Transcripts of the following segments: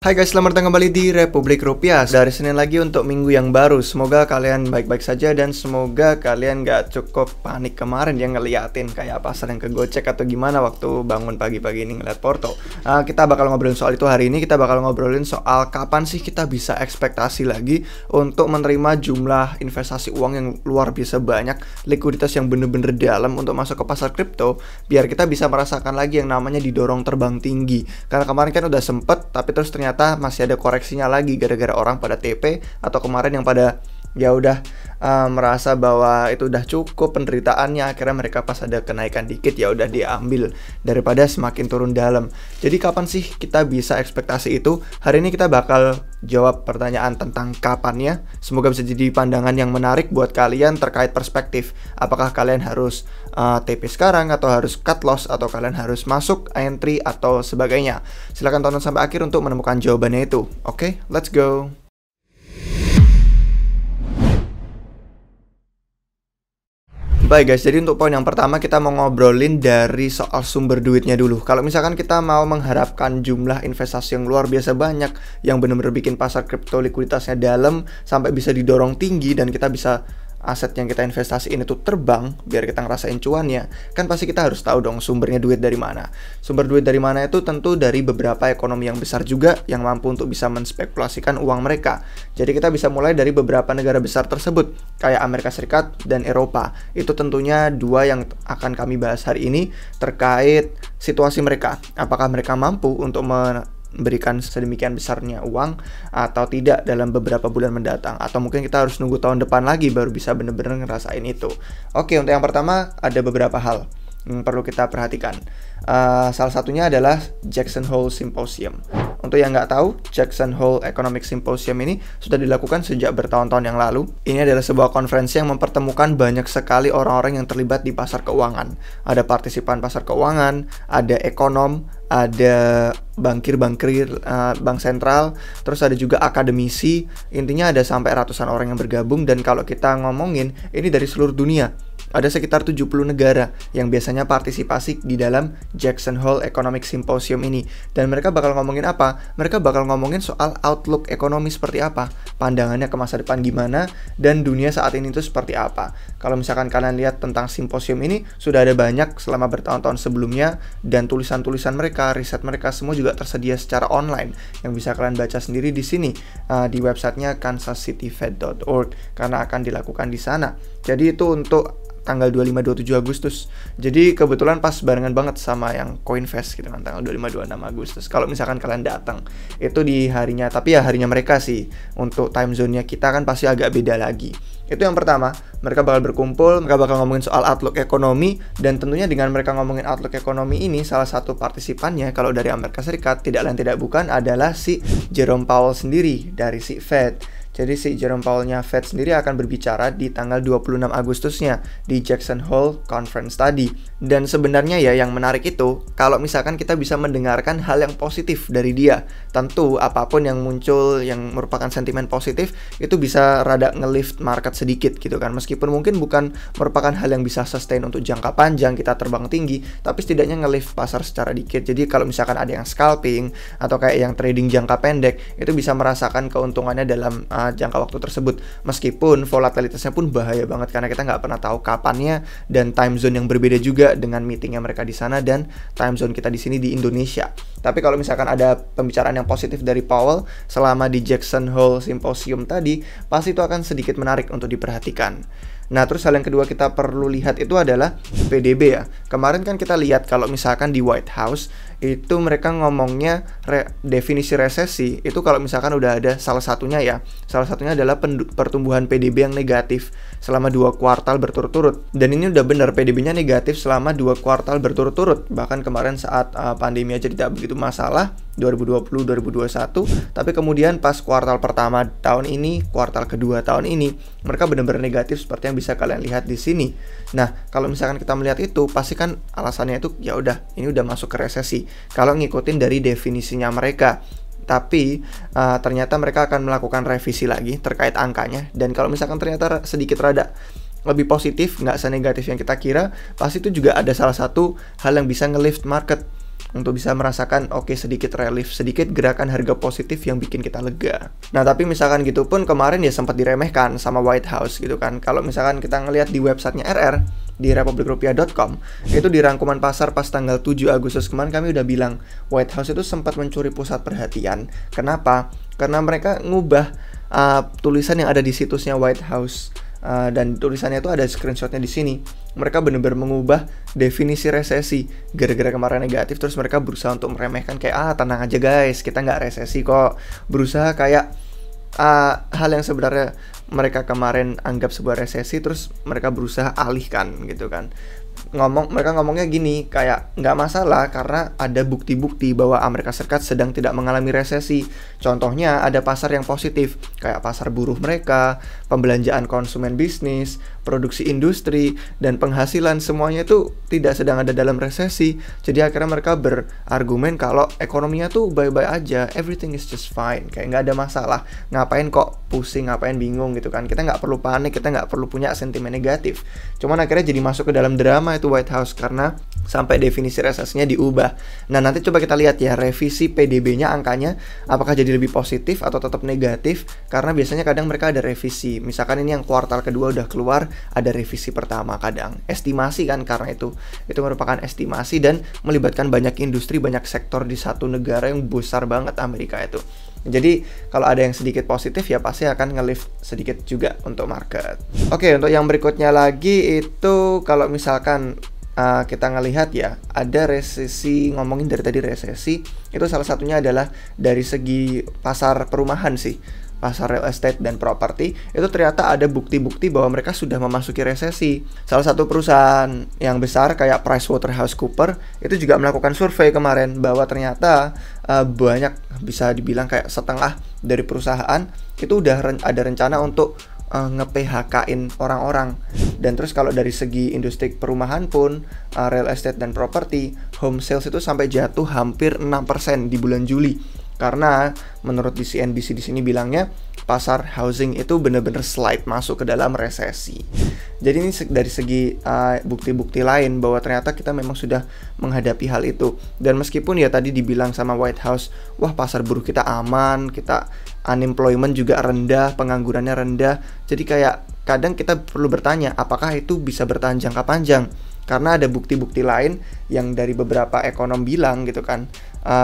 Hai guys, selamat datang kembali di Republik Rupiah. Dari Senin lagi untuk minggu yang baru. Semoga kalian baik-baik saja dan semoga kalian gak cukup panik kemarin yang ngeliatin kayak pasar yang kegocek atau gimana waktu bangun pagi-pagi ini ngeliat Porto. Kita bakal ngobrolin soal itu hari ini. Kita bakal ngobrolin soal kapan sih kita bisa ekspektasi lagi untuk menerima jumlah investasi uang yang luar biasa banyak, likuiditas yang bener-bener dalam untuk masuk ke pasar kripto, biar kita bisa merasakan lagi yang namanya didorong terbang tinggi. Karena kemarin kan udah sempet, tapi terus ternyata masih ada koreksinya lagi gara-gara orang pada TP atau kemarin yang pada ya udah merasa bahwa itu udah cukup penderitaannya, akhirnya mereka pas ada kenaikan dikit ya udah diambil daripada semakin turun dalam. Jadi kapan sih kita bisa ekspektasi itu? Hari ini kita bakal jawab pertanyaan tentang kapannya. Semoga bisa jadi pandangan yang menarik buat kalian terkait perspektif. Apakah kalian harus TP sekarang atau harus cut loss atau kalian harus masuk entry atau sebagainya. Silahkan tonton sampai akhir untuk menemukan jawabannya itu. Oke, let's go. Baik guys, jadi untuk poin yang pertama kita mau ngobrolin dari soal sumber duitnya dulu. Kalau misalkan kita mau mengharapkan jumlah investasi yang luar biasa banyak, yang benar-benar bikin pasar kripto likuiditasnya dalam sampai bisa didorong tinggi dan kita bisa aset yang kita investasi ini tuh terbang biar kita ngerasain cuannya, kan pasti kita harus tahu dong sumbernya duit dari mana. Sumber duit dari mana itu tentu dari beberapa ekonomi yang besar juga yang mampu untuk bisa menspekulasikan uang mereka. Jadi kita bisa mulai dari beberapa negara besar tersebut kayak Amerika Serikat dan Eropa. Itu tentunya dua yang akan kami bahas hari ini terkait situasi mereka. Apakah mereka mampu untuk memberikan sedemikian besarnya uang atau tidak dalam beberapa bulan mendatang, atau mungkin kita harus nunggu tahun depan lagi baru bisa bener-bener ngerasain itu. Oke, untuk yang pertama ada beberapa hal yang perlu kita perhatikan. Salah satunya adalah Jackson Hole Symposium. Untuk yang nggak tahu, Jackson Hole Economic Symposium ini sudah dilakukan sejak bertahun-tahun yang lalu. Ini adalah sebuah konferensi yang mempertemukan banyak sekali orang-orang yang terlibat di pasar keuangan. Ada partisipan pasar keuangan, ada ekonom, ada bankir-bankir bank sentral, terus ada juga akademisi. Intinya ada sampai ratusan orang yang bergabung, dan kalau kita ngomongin ini dari seluruh dunia, ada sekitar 70 negara yang biasanya partisipasi di dalam Jackson Hole Economic Symposium ini. Dan mereka bakal ngomongin apa? Mereka bakal ngomongin soal outlook ekonomi seperti apa, pandangannya ke masa depan gimana, dan dunia saat ini itu seperti apa. Kalau misalkan kalian lihat tentang simposium ini, sudah ada banyak selama bertahun-tahun sebelumnya, dan tulisan-tulisan mereka, riset mereka semua juga tersedia secara online yang bisa kalian baca sendiri di sini di websitenya kansascityfed.org karena akan dilakukan di sana. Jadi itu untuk tanggal 25-27 Agustus. Jadi kebetulan pas barengan banget sama yang Coinvest gitu kan, tanggal 25-26 Agustus. Kalau misalkan kalian datang, itu di harinya, tapi ya harinya mereka sih. Untuk time zone-nya kita kan pasti agak beda lagi. Itu yang pertama, mereka bakal berkumpul, mereka bakal ngomongin soal outlook ekonomi, dan tentunya dengan mereka ngomongin outlook ekonomi ini, salah satu partisipannya kalau dari Amerika Serikat tidak lain tidak bukan adalah si Jerome Powell sendiri dari si Fed. Jadi si Jerome Powell-nya Fed sendiri akan berbicara di tanggal 26 Agustusnya di Jackson Hole Conference tadi. Dan sebenarnya ya yang menarik itu, kalau misalkan kita bisa mendengarkan hal yang positif dari dia. Tentu apapun yang muncul yang merupakan sentimen positif, itu bisa rada ngelift market sedikit gitu kan. Meskipun mungkin bukan merupakan hal yang bisa sustain untuk jangka panjang, kita terbang tinggi, tapi setidaknya ngelift pasar secara dikit. Jadi kalau misalkan ada yang scalping, atau kayak yang trading jangka pendek, itu bisa merasakan keuntungannya dalam jangka waktu tersebut, meskipun volatilitasnya pun bahaya banget karena kita nggak pernah tahu kapannya, dan time zone yang berbeda juga dengan meetingnya mereka di sana dan time zone kita di sini di Indonesia. Tapi kalau misalkan ada pembicaraan yang positif dari Powell selama di Jackson Hole Symposium tadi, pasti itu akan sedikit menarik untuk diperhatikan. Nah, terus hal yang kedua kita perlu lihat itu adalah PDB ya. Kemarin kan kita lihat kalau misalkan di White House itu mereka ngomongnya definisi resesi itu kalau misalkan udah ada salah satunya adalah pertumbuhan PDB yang negatif selama 2 kuartal berturut-turut. Dan ini udah bener, PDB-nya negatif selama 2 kuartal berturut-turut. Bahkan kemarin saat pandemi aja tidak begitu masalah, 2020-2021, tapi kemudian pas kuartal pertama tahun ini, kuartal kedua tahun ini, mereka benar-benar negatif seperti yang bisa kalian lihat di sini. Nah, kalau misalkan kita melihat itu, pasti kan alasannya itu ya udah, ini udah masuk ke resesi. Kalau ngikutin dari definisinya mereka. Tapi ternyata mereka akan melakukan revisi lagi terkait angkanya. Dan kalau misalkan ternyata sedikit rada lebih positif, nggak senegatif yang kita kira, pasti itu juga ada salah satu hal yang bisa ngelift market. untuk bisa merasakan oke, sedikit relief, sedikit gerakan harga positif yang bikin kita lega. Nah, tapi misalkan gitu pun kemarin ya sempat diremehkan sama White House gitu kan. Kalau misalkan kita ngelihat di websitenya RR, di republikrupiah.com, itu di rangkuman pasar pas tanggal 7 Agustus kemarin kami udah bilang White House itu sempat mencuri pusat perhatian. Kenapa? Karena mereka ngubah tulisan yang ada di situsnya White House. Dan tulisannya itu ada screenshotnya di sini. Mereka benar-benar mengubah definisi resesi gara-gara kemarin negatif, terus mereka berusaha untuk meremehkan kayak tenang aja guys, kita nggak resesi kok. Berusaha kayak hal yang sebenarnya mereka kemarin anggap sebuah resesi, terus mereka berusaha alihkan gitu kan. Mereka ngomongnya gini, kayak nggak masalah karena ada bukti-bukti bahwa Amerika Serikat sedang tidak mengalami resesi. Contohnya ada pasar yang positif, kayak pasar buruh mereka, pembelanjaan konsumen bisnis, produksi industri, dan penghasilan, semuanya itu tidak sedang ada dalam resesi. Jadi akhirnya mereka berargumen kalau ekonominya tuh baik-baik aja, everything is just fine, kayak nggak ada masalah. Ngapain kok pusing, ngapain bingung gitu kan. Kita nggak perlu panik, kita nggak perlu punya sentimen negatif. Cuman akhirnya jadi masuk ke dalam drama itu White House karena sampai definisi resesinya diubah. Nah, nanti coba kita lihat ya revisi PDB-nya angkanya apakah jadi lebih positif atau tetap negatif, karena biasanya kadang mereka ada revisi. Misalkan ini yang kuartal kedua udah keluar, ada revisi pertama kadang. Estimasi kan, karena itu merupakan estimasi dan melibatkan banyak industri, banyak sektor di satu negara yang besar banget Amerika itu. Jadi kalau ada yang sedikit positif ya pasti akan nge-lift sedikit juga untuk market. Oke, untuk yang berikutnya lagi itu kalau misalkan kita ngelihat ya, ada resesi, ngomongin dari tadi resesi, itu salah satunya adalah dari segi pasar perumahan sih. Pasar real estate dan properti, itu ternyata ada bukti-bukti bahwa mereka sudah memasuki resesi. Salah satu perusahaan yang besar kayak PricewaterhouseCoopers itu juga melakukan survei kemarin bahwa ternyata banyak, bisa dibilang kayak setengah dari perusahaan itu udah ada rencana untuk nge-PHK-in orang-orang. Dan terus kalau dari segi industri perumahan pun, real estate dan properti, home sales itu sampai jatuh hampir 6% di bulan Juli. Karena menurut CNBC di sini bilangnya pasar housing itu benar-benar slide masuk ke dalam resesi. Jadi ini dari segi bukti-bukti lain bahwa ternyata kita memang sudah menghadapi hal itu. Dan meskipun ya tadi dibilang sama White House, wah pasar buruh kita aman, kita unemployment juga rendah, penganggurannya rendah. Jadi kayak kadang kita perlu bertanya, apakah itu bisa bertahan jangka panjang? Karena ada bukti-bukti lain yang dari beberapa ekonom bilang gitu kan,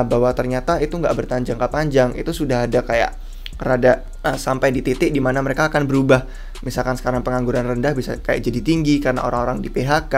bahwa ternyata itu nggak bertahan jangka panjang. Itu sudah ada kayak rada sampai di titik di mana mereka akan berubah. Misalkan sekarang pengangguran rendah bisa kayak jadi tinggi karena orang-orang di PHK,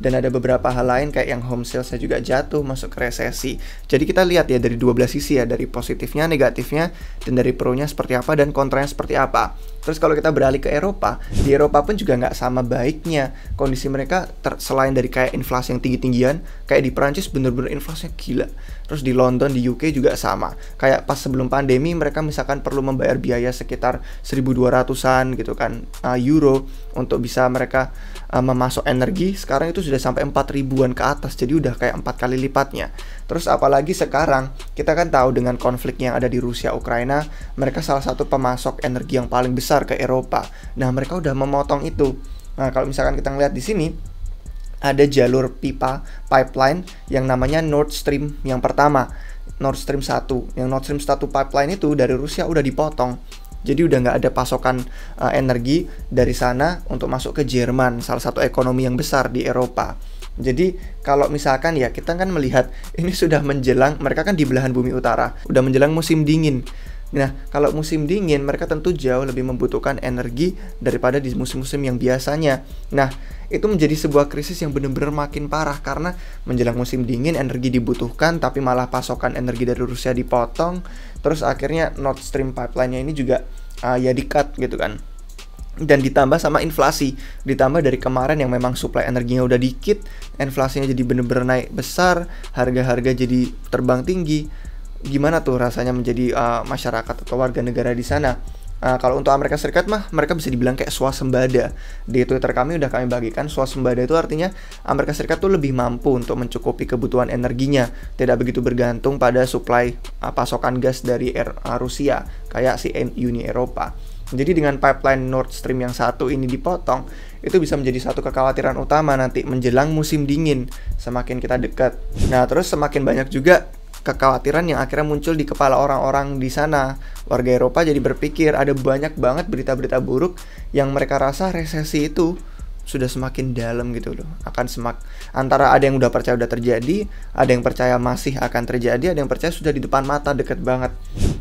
dan ada beberapa hal lain kayak yang home salesnya juga jatuh masuk ke resesi. Jadi kita lihat ya dari 12 sisi ya, dari positifnya, negatifnya, dan dari pro-nya seperti apa dan kontranya seperti apa. Terus kalau kita beralih ke Eropa, di Eropa pun juga nggak sama baiknya kondisi mereka. Selain dari kayak inflasi yang tinggi-tinggian, kayak di Prancis bener-bener inflasinya gila. Terus di London, di UK juga sama. Kayak pas sebelum pandemi mereka misalkan perlu membayar biaya sekitar 1.200-an gitu kan euro untuk bisa mereka memasok energi. Sekarang itu sudah sampai 4.000-an ke atas, jadi udah kayak 4 kali lipatnya. Terus apalagi sekarang kita kan tahu dengan konflik yang ada di Rusia Ukraina, mereka salah satu pemasok energi yang paling besar ke Eropa. Nah, mereka udah memotong itu. Nah, kalau misalkan kita ngeliat di sini ada jalur pipa pipeline yang namanya Nord Stream yang pertama, Nord Stream 1. Yang Nord Stream 1 pipeline itu dari Rusia udah dipotong. Jadi udah nggak ada pasokan energi dari sana untuk masuk ke Jerman, salah satu ekonomi yang besar di Eropa. Jadi kalau misalkan ya kita kan melihat ini sudah menjelang, mereka kan di belahan bumi utara, udah menjelang musim dingin. Nah, kalau musim dingin mereka tentu jauh lebih membutuhkan energi daripada di musim-musim yang biasanya. Nah, itu menjadi sebuah krisis yang benar-benar makin parah karena menjelang musim dingin energi dibutuhkan tapi malah pasokan energi dari Rusia dipotong. Terus akhirnya Nord Stream pipeline-nya ini juga ya di-cut gitu kan. Dan ditambah sama inflasi, ditambah dari kemarin yang memang supply energinya udah dikit, inflasinya jadi bener-bener naik besar, harga-harga jadi terbang tinggi. Gimana tuh rasanya menjadi masyarakat atau warga negara di sana? Kalau untuk Amerika Serikat mah mereka bisa dibilang kayak swasembada. Di Twitter kami udah kami bagikan, swasembada itu artinya Amerika Serikat tuh lebih mampu untuk mencukupi kebutuhan energinya, tidak begitu bergantung pada suplai pasokan gas dari Rusia kayak si Uni Eropa. Jadi dengan pipeline Nord Stream yang satu ini dipotong, itu bisa menjadi satu kekhawatiran utama nanti menjelang musim dingin, semakin kita dekat. Nah, terus semakin banyak juga kekhawatiran yang akhirnya muncul di kepala orang-orang di sana. Warga Eropa jadi berpikir ada banyak banget berita-berita buruk yang mereka rasa resesi itu sudah semakin dalam gitu loh. Antara ada yang udah percaya udah terjadi, ada yang percaya masih akan terjadi, ada yang percaya sudah di depan mata, deket banget.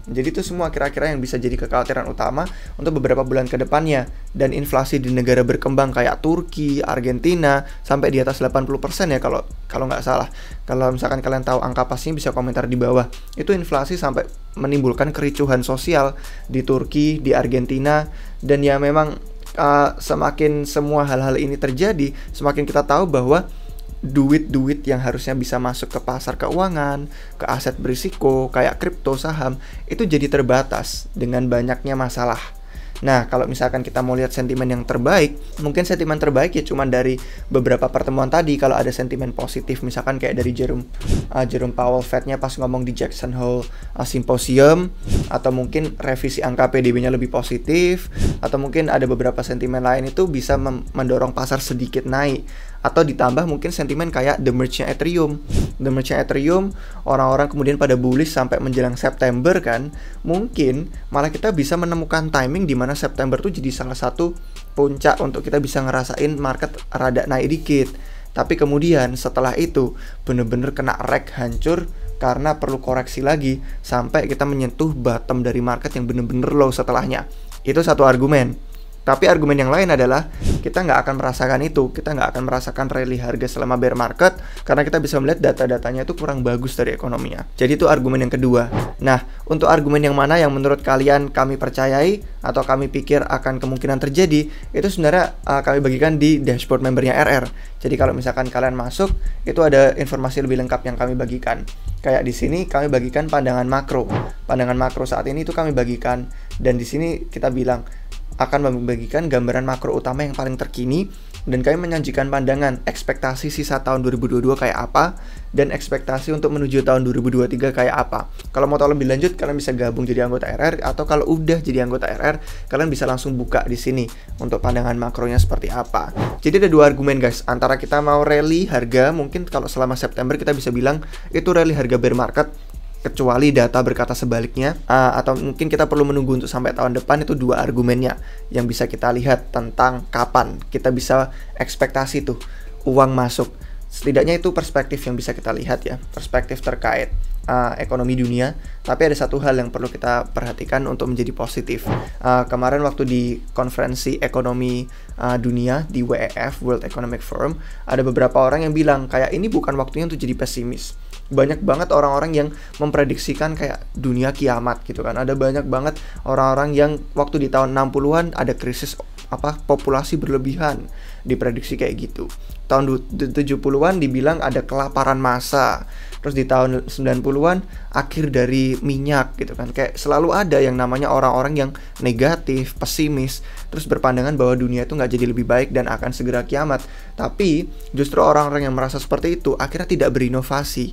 Jadi itu semua kira-kira yang bisa jadi kekhawatiran utama untuk beberapa bulan ke depannya. Dan inflasi di negara berkembang kayak Turki, Argentina sampai di atas 80% ya kalau nggak salah. Kalau misalkan kalian tahu angka pastinya bisa komentar di bawah. Itu inflasi sampai menimbulkan kericuhan sosial di Turki, di Argentina, dan ya memang semakin semua hal-hal ini terjadi, semakin kita tahu bahwa duit-duit yang harusnya bisa masuk ke pasar keuangan, ke aset berisiko, kayak kripto, saham, itu jadi terbatas dengan banyaknya masalah. Nah, kalau misalkan kita mau lihat sentimen yang terbaik, mungkin sentimen terbaik ya cuma dari beberapa pertemuan tadi. Kalau ada sentimen positif, misalkan kayak dari Jerome Powell Fed-nya pas ngomong di Jackson Hole Symposium, atau mungkin revisi angka PDB-nya lebih positif, atau mungkin ada beberapa sentimen lain itu bisa mendorong pasar sedikit naik. Atau ditambah mungkin sentimen kayak The Merge-nya Ethereum. The Merge-nya Ethereum, orang-orang kemudian pada bullish sampai menjelang September kan. Mungkin malah kita bisa menemukan timing di mana September tuh jadi salah satu puncak untuk kita bisa ngerasain market rada naik dikit. Tapi kemudian setelah itu bener-bener kena wreck, hancur karena perlu koreksi lagi sampai kita menyentuh bottom dari market yang bener-bener low setelahnya. Itu satu argumen. Tapi argumen yang lain adalah kita nggak akan merasakan itu, kita nggak akan merasakan rally harga selama bear market karena kita bisa melihat data-datanya itu kurang bagus dari ekonominya. Jadi itu argumen yang kedua. Nah, untuk argumen yang mana yang menurut kalian kami percayai atau kami pikir akan kemungkinan terjadi, itu sebenarnya kami bagikan di dashboard membernya RR. Jadi kalau misalkan kalian masuk, itu ada informasi lebih lengkap yang kami bagikan. Kayak di sini kami bagikan pandangan makro. Pandangan makro saat ini itu kami bagikan, dan di sini kita bilang akan membagikan gambaran makro utama yang paling terkini, dan kami menyajikan pandangan ekspektasi sisa tahun 2022 kayak apa dan ekspektasi untuk menuju tahun 2023 kayak apa. Kalau mau tahu lebih lanjut, kalian bisa gabung jadi anggota RR, atau kalau udah jadi anggota RR, kalian bisa langsung buka di sini untuk pandangan makronya seperti apa. Jadi ada dua argumen guys, antara kita mau rally harga, mungkin kalau selama September kita bisa bilang itu rally harga bear market, kecuali data berkata sebaliknya, atau mungkin kita perlu menunggu untuk sampai tahun depan. Itu dua argumennya yang bisa kita lihat tentang kapan kita bisa ekspektasi tuh uang masuk. Setidaknya itu perspektif yang bisa kita lihat ya, perspektif terkait ekonomi dunia. Tapi ada satu hal yang perlu kita perhatikan untuk menjadi positif. Kemarin waktu di konferensi ekonomi dunia di WEF, World Economic Forum, ada beberapa orang yang bilang kayak ini bukan waktunya untuk jadi pesimis. Banyak banget orang-orang yang memprediksikan kayak dunia kiamat gitu kan. Ada banyak banget orang-orang yang waktu di tahun 60-an ada krisis populasi berlebihan, diprediksi kayak gitu. Tahun 70-an dibilang ada kelaparan massa. Terus di tahun 90-an akhir dari minyak gitu kan. Kayak selalu ada yang namanya orang-orang yang negatif, pesimis, terus berpandangan bahwa dunia itu nggak jadi lebih baik dan akan segera kiamat. Tapi justru orang-orang yang merasa seperti itu akhirnya tidak berinovasi.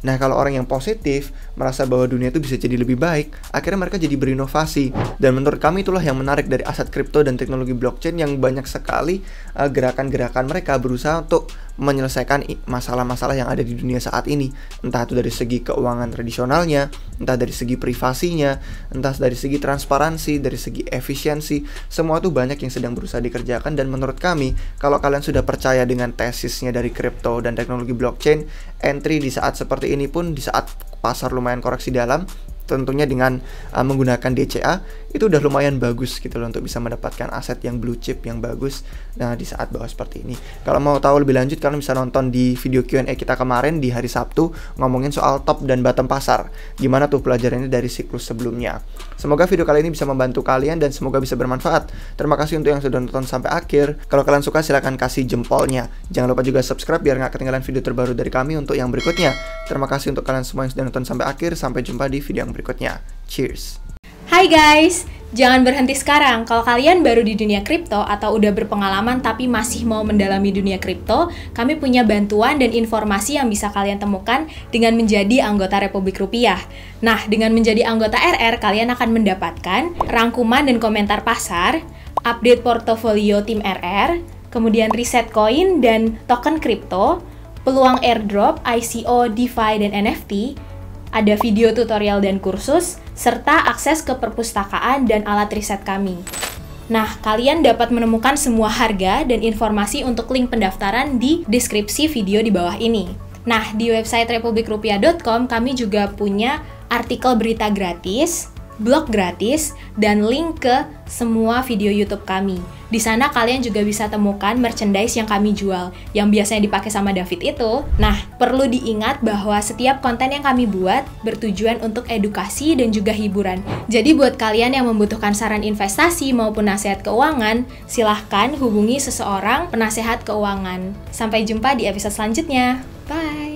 Nah, kalau orang yang positif merasa bahwa dunia itu bisa jadi lebih baik, akhirnya mereka jadi berinovasi. Dan menurut kami itulah yang menarik dari aset kripto dan teknologi blockchain, yang banyak sekali gerakan-gerakan mereka berusaha untuk menyelesaikan masalah-masalah yang ada di dunia saat ini. Entah itu dari segi keuangan tradisionalnya, entah dari segi privasinya, entah dari segi transparansi, dari segi efisiensi. Semua itu banyak yang sedang berusaha dikerjakan. Dan menurut kami, kalau kalian sudah percaya dengan tesisnya dari kripto dan teknologi blockchain, entry di saat seperti ini pun, di saat pasar lumayan koreksi dalam, tentunya dengan menggunakan DCA, itu udah lumayan bagus gitu loh untuk bisa mendapatkan aset yang blue chip yang bagus. Nah, di saat bawah seperti ini. Kalau mau tahu lebih lanjut, kalian bisa nonton di video Q&A kita kemarin di hari Sabtu, ngomongin soal top dan bottom pasar. Gimana tuh pelajarannya dari siklus sebelumnya. Semoga video kali ini bisa membantu kalian dan semoga bisa bermanfaat. Terima kasih untuk yang sudah nonton sampai akhir. Kalau kalian suka, silahkan kasih jempolnya. Jangan lupa juga subscribe biar nggak ketinggalan video terbaru dari kami untuk yang berikutnya. Terima kasih untuk kalian semua yang sudah nonton sampai akhir. Sampai jumpa di video yang berikutnya. Cheers! Hai guys, Jangan berhenti sekarang. Kalau kalian baru di dunia kripto atau udah berpengalaman tapi masih mau mendalami dunia kripto, kami punya bantuan dan informasi yang bisa kalian temukan dengan menjadi anggota Republik Rupiah. Nah, dengan menjadi anggota RR, kalian akan mendapatkan rangkuman dan komentar pasar, update portofolio tim RR, kemudian riset koin dan token kripto, peluang airdrop, ICO, DeFi, dan NFT, ada video tutorial dan kursus, serta akses ke perpustakaan dan alat riset kami. Nah, kalian dapat menemukan semua harga dan informasi untuk link pendaftaran di deskripsi video di bawah ini. Nah, di website republikrupiah.com kami juga punya artikel berita gratis, blog gratis, dan link ke semua video YouTube kami. Di sana kalian juga bisa temukan merchandise yang kami jual, yang biasanya dipakai sama David itu. Nah, perlu diingat bahwa setiap konten yang kami buat bertujuan untuk edukasi dan juga hiburan. Jadi buat kalian yang membutuhkan saran investasi maupun nasihat keuangan, silahkan hubungi seseorang penasehat keuangan. Sampai jumpa di episode selanjutnya. Bye!